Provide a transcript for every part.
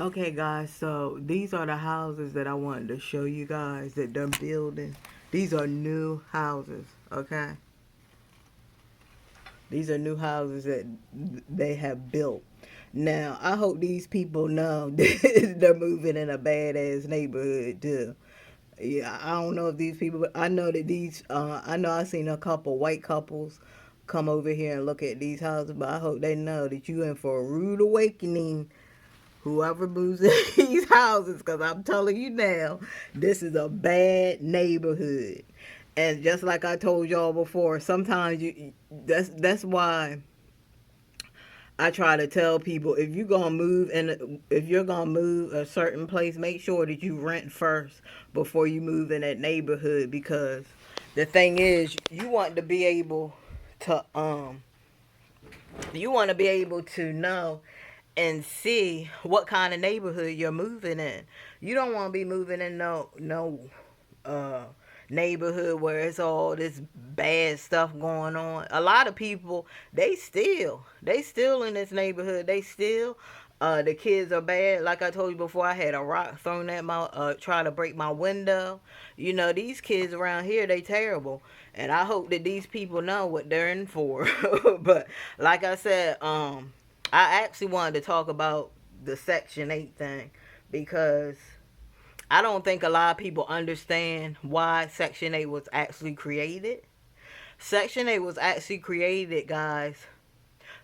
Okay, guys, so these are the houses that I wanted to show you guys that they're building. These are new houses, okay? These are new houses that they have built. Now, I hope these people know that they're moving in a badass neighborhood, too. Yeah, I don't know if these people, but I know that I know I seen a couple white couples come over here and look at these houses, but I hope they know that you in for a rude awakening, whoever moves in these houses, because I'm telling you now, this is a bad neighborhood. And just like I told y'all before, sometimes that's why I try to tell people, if you're gonna move a certain place, make sure that you rent first before you move in that neighborhood, because the thing is, to you want to be able to know and see what kind of neighborhood you're moving in. You don't want to be moving in no uh neighborhood where it's all this bad stuff going on. A lot of people, they still in this neighborhood. They still the kids are bad. Like I told you before, I had a rock thrown at my try to break my window. You know, these kids around here, they terrible. And I hope that these people know what they're in for. But like I said, I actually wanted to talk about the Section 8 thing, because I don't think a lot of people understand why Section 8 was actually created. Section 8 was actually created, guys,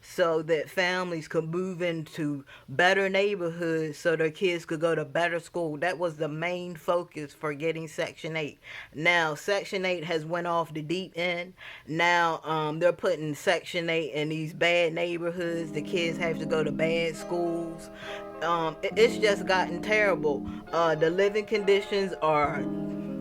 so that families could move into better neighborhoods so their kids could go to better school. That was the main focus for getting Section 8. Now Section 8 has went off the deep end. Now they're putting Section 8 in these bad neighborhoods. The kids have to go to bad schools. It's just gotten terrible. The living conditions are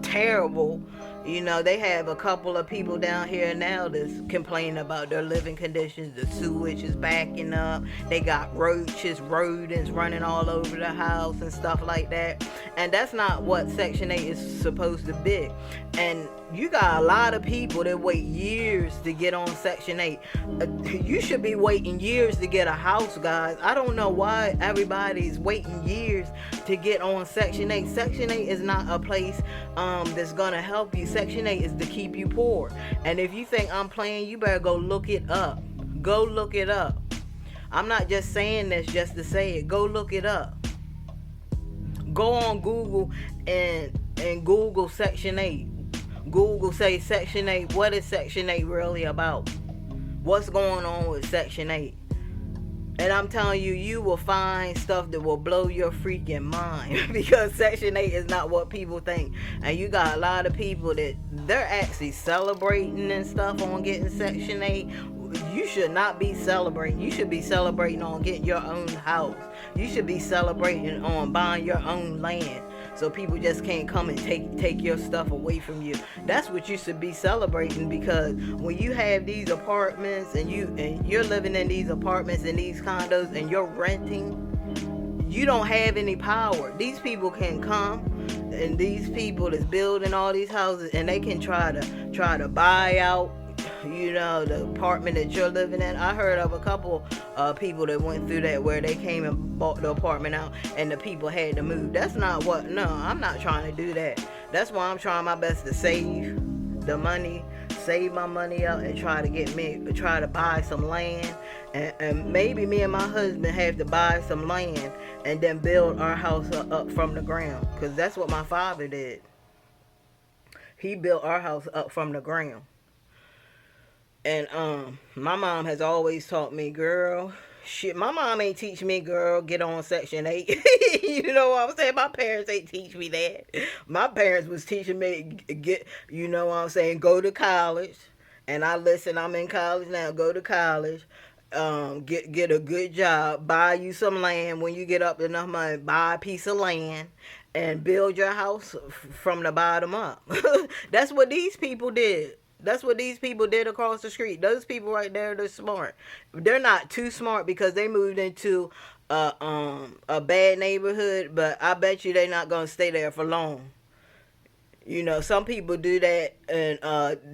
terrible. You know, they have a couple of people down here now that's complaining about their living conditions. The sewage is backing up. They got roaches, rodents running all over the house and stuff like that. And that's not what Section 8 is supposed to be. And you got a lot of people that wait years to get on Section 8. You should be waiting years to get a house, guys. I don't know why everybody's waiting years to get on Section 8. Section 8 is not a place that's gonna help you. Section 8 is to keep you poor. And if you think I'm playing, you better go look it up. Go look it up. I'm not just saying this just to say it. Go look it up. Go on Google and Google Section 8. Google say Section 8. What is Section 8 really about? What's going on with Section 8? And I'm telling you, you will find stuff that will blow your freaking mind because Section 8 is not what people think. And you got a lot of people that they're actually celebrating and stuff on getting Section 8. You should not be celebrating. You should be celebrating on getting your own house. You should be celebrating on buying your own land, so people just can't come and take your stuff away from you. That's what you should be celebrating, because when you have these apartments and you're living in these apartments and these condos and you're renting, you don't have any power. These people can come, and these people that's building all these houses, and they can try to buy out, you know, the apartment that you're living in. I heard of a couple people that went through that, where they came and bought the apartment out and the people had to move. That's not what, no, I'm not trying to do that. That's why I'm trying my best to save the money, save my money up, and try to buy some land. And maybe me and my husband have to buy some land and then build our house up from the ground, because that's what my father did. He built our house up from the ground. And my mom has always taught me, girl, shit, my mom ain't teach me, girl, get on Section 8. You know what I'm saying? My parents ain't teach me that. My parents was teaching me, get, you know what I'm saying, go to college. And I listen, I'm in college now, go to college. Get a good job, buy you some land. When you get up enough money, buy a piece of land and build your house from the bottom up. That's what these people did. That's what these people did across the street. Those people right there, they're smart. They're not too smart because they moved into a bad neighborhood, but I bet you they're not gonna stay there for long. You know, some people do that, and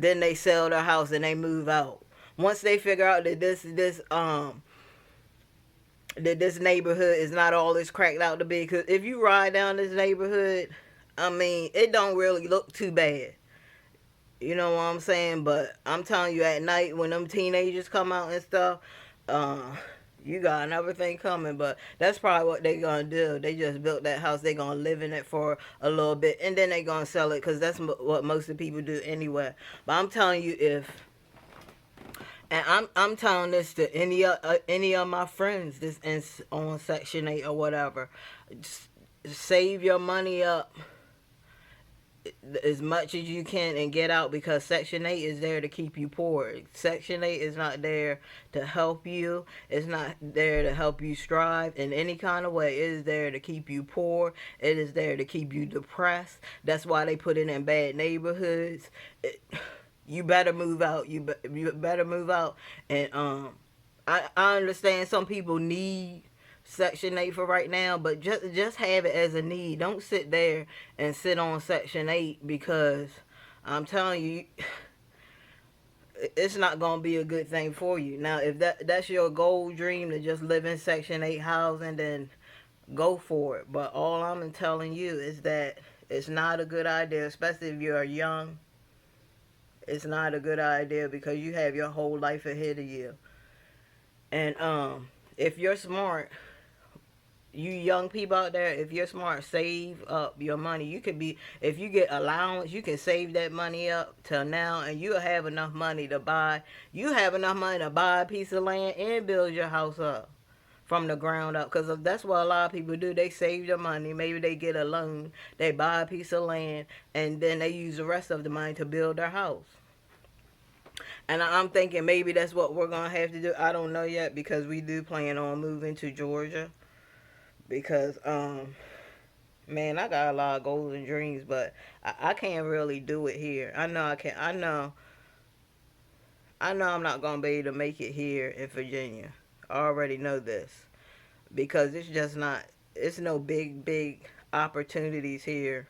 then they sell their house and they move out. Once they figure out that that this neighborhood is not all it's cracked out to be. Because if you ride down this neighborhood, I mean, it don't really look too bad. You know what I'm saying? But I'm telling you, at night when them teenagers come out and stuff, uh, you got another thing coming. But that's probably what they gonna do. They just built that house. They gonna live in it for a little bit, and then they gonna sell it because that's what most of the people do anyway. But I'm telling you, if and I'm telling this to any of my friends this on Section 8 or whatever, just save your money up as much as you can and get out, because Section 8 is there to keep you poor. Section 8 is not there to help you. It's not there to help you strive in any kind of way. It is there to keep you poor. It is there to keep you depressed. That's why they put it in bad neighborhoods. You better move out. You better move out. And I understand some people need Section 8 for right now, but just have it as a need. Don't sit there and sit on Section 8, because I'm telling you, it's not gonna be a good thing for you. Now, if that's your goal dream to just live in Section 8 housing, then go for it. But all I'm telling you is that it's not a good idea, especially if you're young. It's not a good idea because you have your whole life ahead of you. And if you're smart, you young people out there, if you're smart, save up your money. You could be, if you get allowance, you can save that money up till now, and you'll have enough money to buy. You have enough money to buy a piece of land and build your house up from the ground up. Because that's what a lot of people do. They save their money. Maybe they get a loan. They buy a piece of land, and then they use the rest of the money to build their house. And I'm thinking maybe that's what we're going to have to do. I don't know yet, because we do plan on moving to Georgia. Because, man, I got a lot of goals and dreams, but I can't really do it here. I know I can't. I know I'm not going to be able to make it here in Virginia. I already know this. Because it's just not, it's no big opportunities here,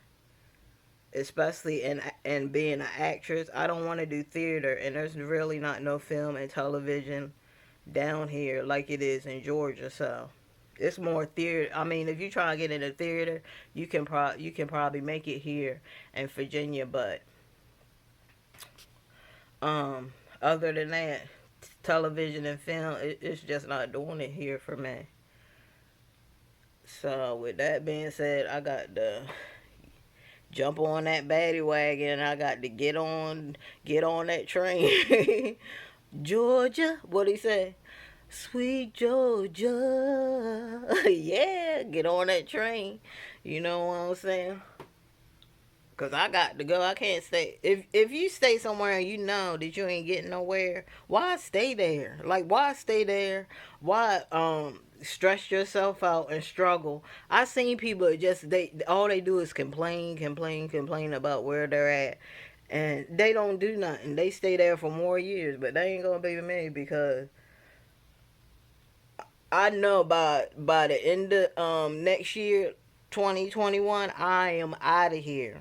especially in being an actress. I don't want to do theater, and there's really not no film and television down here like it is in Georgia. So it's more theater. I mean, if you try to get into theater, you can probably make it here in Virginia. But other than that, television and film, it's just not doing it here for me. So with that being said, I got to jump on that baddie wagon. I got to get on that train. Georgia, what he say? Sweet Georgia. Yeah, get on that train. You know what I'm saying? Cause I got to go. I can't stay. If you stay somewhere and you know that you ain't getting nowhere, why stay there? Like, why stay there? Why stress yourself out and struggle? I seen people just, they all they do is complain about where they're at, and they don't do nothing. They stay there for more years, but they ain't gonna be with me, because I know by the end of next year, 2021, I am out of here.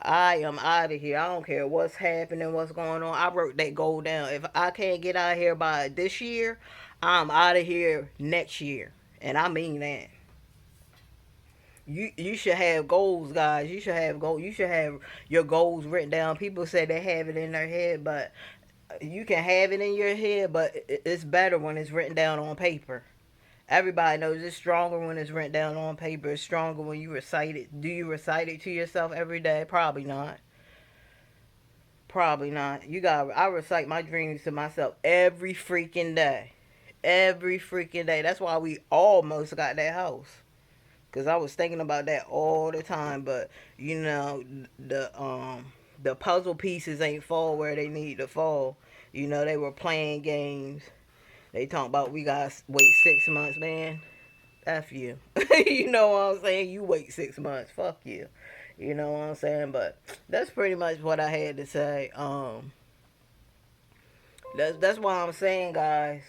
I am out of here. I don't care what's happening, what's going on. I wrote that goal down. If I can't get out of here by this year, I'm out of here next year. And I mean that. You should have goals, guys. You should have goals. You should have your goals written down. People say they have it in their head, but you can have it in your head, but it's better when it's written down on paper. Everybody knows it's stronger when it's written down on paper. It's stronger when you recite it. Do you recite it to yourself every day? Probably not. Probably not. I recite my dreams to myself every freaking day. Every freaking day. That's why we almost got that house. Cause I was thinking about that all the time, but you know, the puzzle pieces ain't fall where they need to fall. You know, they were playing games. They talking about we got to wait 6 months, man. F you. You know what I'm saying? You wait 6 months. Fuck you. You know what I'm saying? But that's pretty much what I had to say. That's why I'm saying, guys.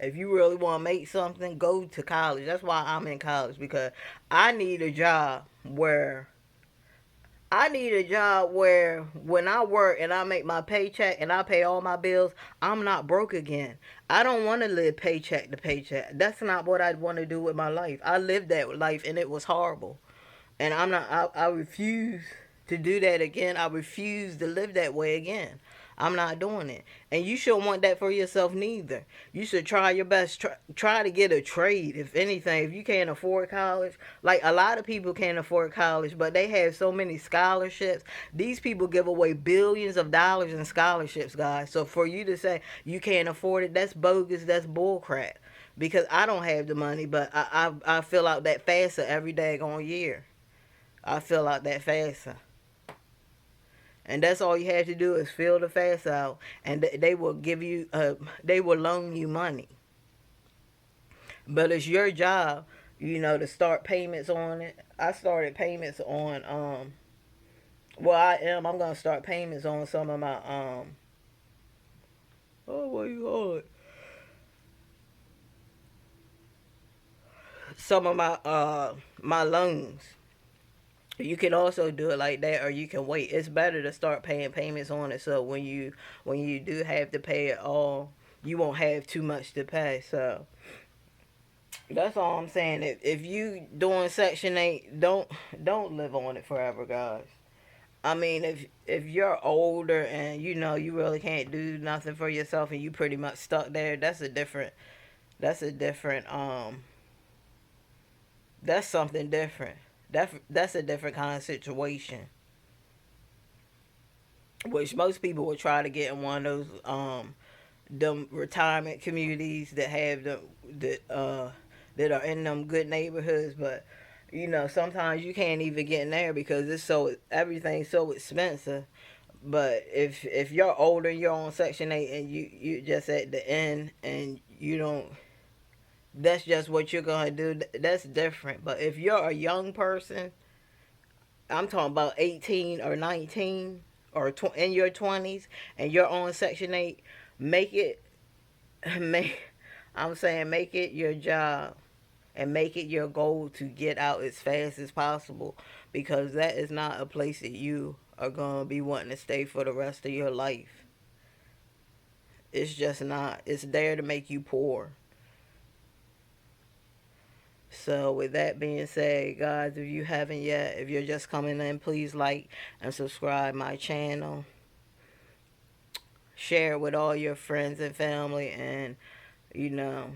If you really want to make something, go to college. That's why I'm in college, because I need a job where I need a job where when I work and I make my paycheck and I pay all my bills, I'm not broke again. I don't want to live paycheck to paycheck. That's not what I'd want to do with my life. I lived that life and it was horrible. And I'm not, I refuse to do that again. I refuse to live that way again. I'm not doing it. And you shouldn't want that for yourself neither. You should try your best. Try to get a trade, if anything. If you can't afford college, like a lot of people can't afford college, but they have so many scholarships. These people give away billions of dollars in scholarships, guys. So for you to say you can't afford it, that's bogus. That's bullcrap. Because I don't have the money, but I fill out that FAFSA every daggone year. I fill out that FAFSA. And that's all you have to do is fill the FAFSA out, and they will give you, they will loan you money. But it's your job, to start payments on it. I started payments on, well, I'm gonna start payments on some of my, oh, what you call it? Some of my loans. You can also do it like that, or you can wait. It's better to start paying payments on it, so when you do have to pay it all, you won't have too much to pay. So that's all I'm saying. If you doing Section 8, don't live on it forever, guys. I mean, if you're older and you really can't do nothing for yourself and you pretty much stuck there, that's a different that's something different. That's a different kind of situation, which most people would try to get in one of those them retirement communities that have that are in them good neighborhoods. But sometimes you can't even get in there because everything's so expensive. But if you're older and you're on Section 8 and you just at the end and you don't, that's just what you're gonna do. That's different. But if you're a young person, I'm talking about 18 or 19 or in your 20s, and you're on Section 8, make it make I'm saying make it your job and make it your goal to get out as fast as possible, because that is not a place that you are going to be wanting to stay for the rest of your life. It's just not. It's there to make you poor. So, with that being said, guys, if you haven't yet, if you're just coming in, please like and subscribe my channel. Share it with all your friends and family, and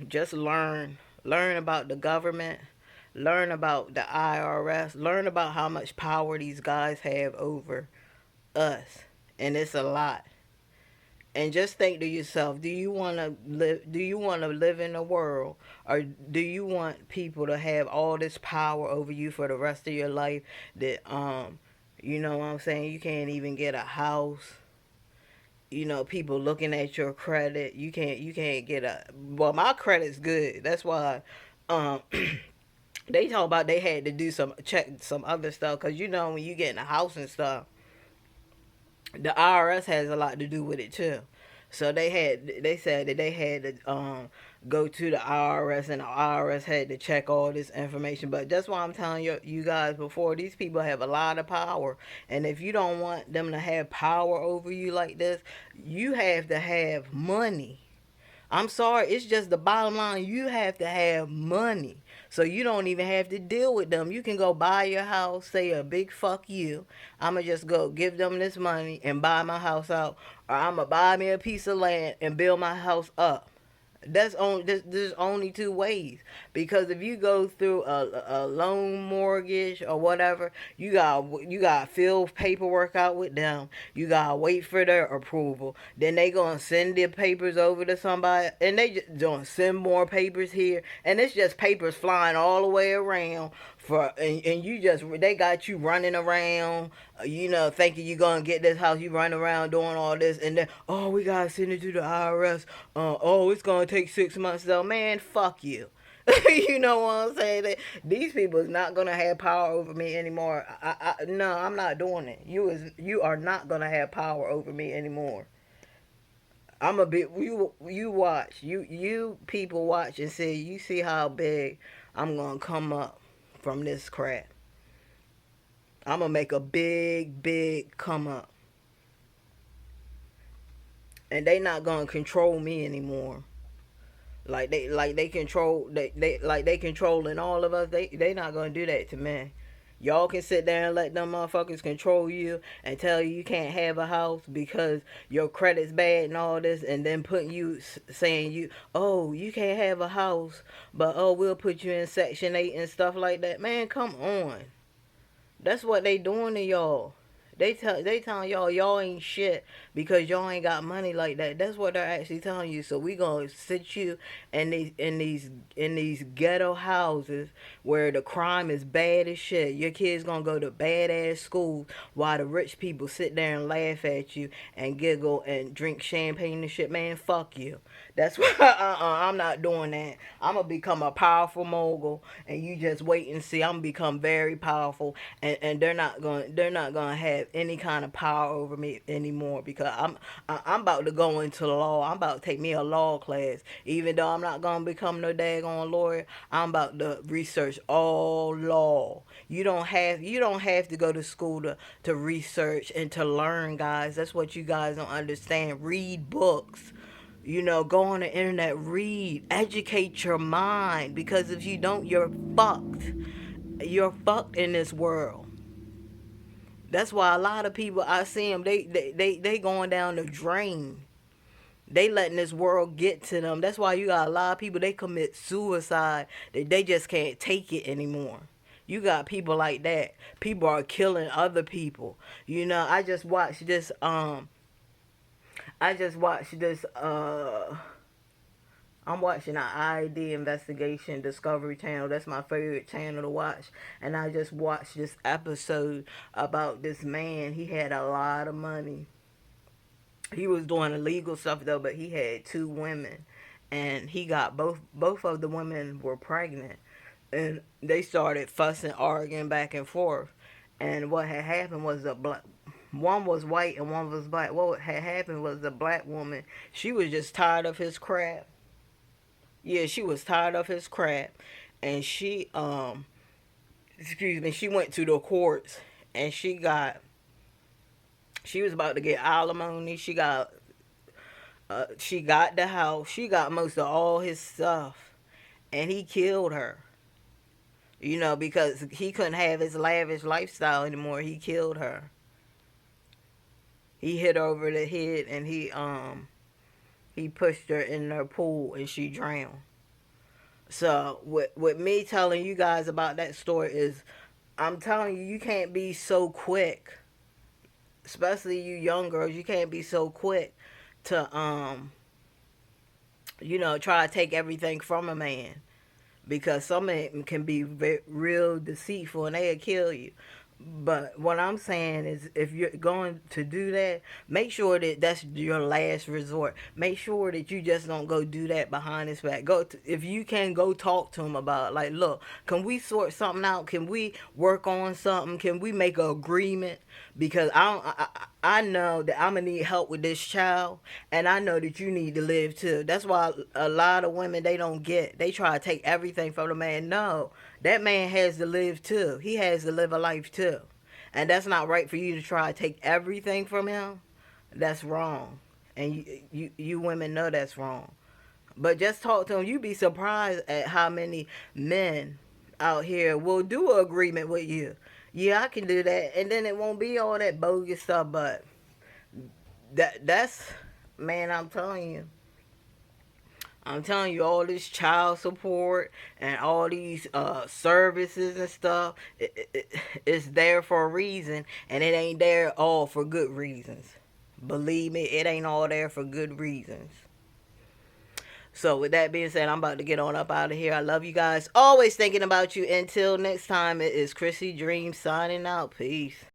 just learn about the government, learn about the IRS, learn about how much power these guys have over us, and it's a lot. And just think to yourself, do you want to live in a world, or do you want people to have all this power over you for the rest of your life, that you know what I'm saying, you can't even get a house, people looking at your credit. You can't get a, well, my credit's good. That's why um they talk about they had to do some check some other stuff, because when you get in a house and stuff, the IRS has a lot to do with it too. So they said that they had to go to the IRS, and the IRS had to check all this information. But that's why I'm telling you guys before, these people have a lot of power, and if you don't want them to have power over you like this, you have to have money. I'm sorry, it's just the bottom line. You have to have money. So you don't even have to deal with them. You can go buy your house, say a big fuck you. I'ma just go give them this money and buy my house out. Or I'ma buy me a piece of land and build my house up. There's only two ways, because if you go through a loan mortgage or whatever, you got to fill paperwork out with them. You got to wait for their approval. Then they going to send their papers over to somebody, and they just going to send more papers here, and it's just papers flying all the way around and they got you running around, thinking you gonna get this house. You run around doing all this, and then, oh, we gotta send it to the IRS. Oh, it's gonna take 6 months. So, man, fuck you. You know what I'm saying? These people is not gonna have power over me anymore. No, I'm not doing it. You are not gonna have power over me anymore. I'm a bit. You watch. You people watch and see. You see how big I'm gonna come up from this crap. I'm gonna make a big come up, and they not gonna control me anymore. Like they control they controlling all of us. They not gonna do that to me. Y'all can sit there and let them motherfuckers control you and tell you you can't have a house because your credit's bad and all this, and then putting you saying you, oh, you can't have a house, but oh, we'll put you in Section 8 and stuff like that. Man, come on. That's what they doing to y'all. They telling y'all ain't shit because y'all ain't got money like that. That's what they're actually telling you. So we gonna sit you in these ghetto houses where the crime is bad as shit. Your kids gonna go to bad ass schools while the rich people sit there and laugh at you and giggle and drink champagne and shit. Man, fuck you. That's why I'm not doing that. I'm gonna become a powerful mogul, and you just wait and see. I'm gonna become very powerful, and they're not gonna have any kind of power over me anymore because I'm about to go into the law. I'm about to take me a law class. Even though I'm not gonna become no daggone lawyer, I'm about to research all law. You don't have to go to school to research and to learn, guys. That's what you guys don't understand. Read books. Go on the internet, read, educate your mind, because if you don't, you're fucked. You're fucked in this world. That's why a lot of people, I see them, they going down the drain. They letting this world get to them. That's why you got a lot of people, they commit suicide. They just can't take it anymore. You got people like that. People are killing other people. I just watched this I'm watching an ID investigation, Discovery Channel. That's my favorite channel to watch. And I just watched this episode about this man. He had a lot of money. He was doing illegal stuff though, but he had two women, and he got both of the women were pregnant, and they started fussing, arguing back and forth. And what had happened was one was white and one was black. What had happened was the black woman, she was just tired of his crap. Yeah, she was tired of his crap, and excuse me, she went to the courts, and she was about to get alimony. She got the house. She got most of all his stuff, and he killed her. Because he couldn't have his lavish lifestyle anymore. He killed her. He hit her over the head, and he pushed her in her pool, and she drowned. So with me telling you guys about that story is, I'm telling you, you can't be so quick, especially you young girls. You can't be so quick to try to take everything from a man, because some of them can be real deceitful and they'll kill you. But what I'm saying is, if you're going to do that, make sure that that's your last resort. Make sure that you just don't go do that behind his back. If you can, go talk to him about it. Like, look, can we sort something out? Can we work on something? Can we make an agreement? Because I know that I'm gonna need help with this child, and I know that you need to live too. That's why a lot of women, they try to take everything from the man. No, that man has to live too. He has to live a life too. And that's not right for you to try to take everything from him. That's wrong. And you women know that's wrong. But just talk to him. You'd be surprised at how many men out here will do an agreement with you. Yeah, I can do that. And then it won't be all that bogus stuff, but that's, man, I'm telling you, all this child support and all these services and stuff, it's there for a reason, and it ain't there all for good reasons. Believe me, it ain't all there for good reasons. So with that being said, I'm about to get on up out of here. I love you guys. Always thinking about you. Until next time, it is Chrissy Dream signing out. Peace.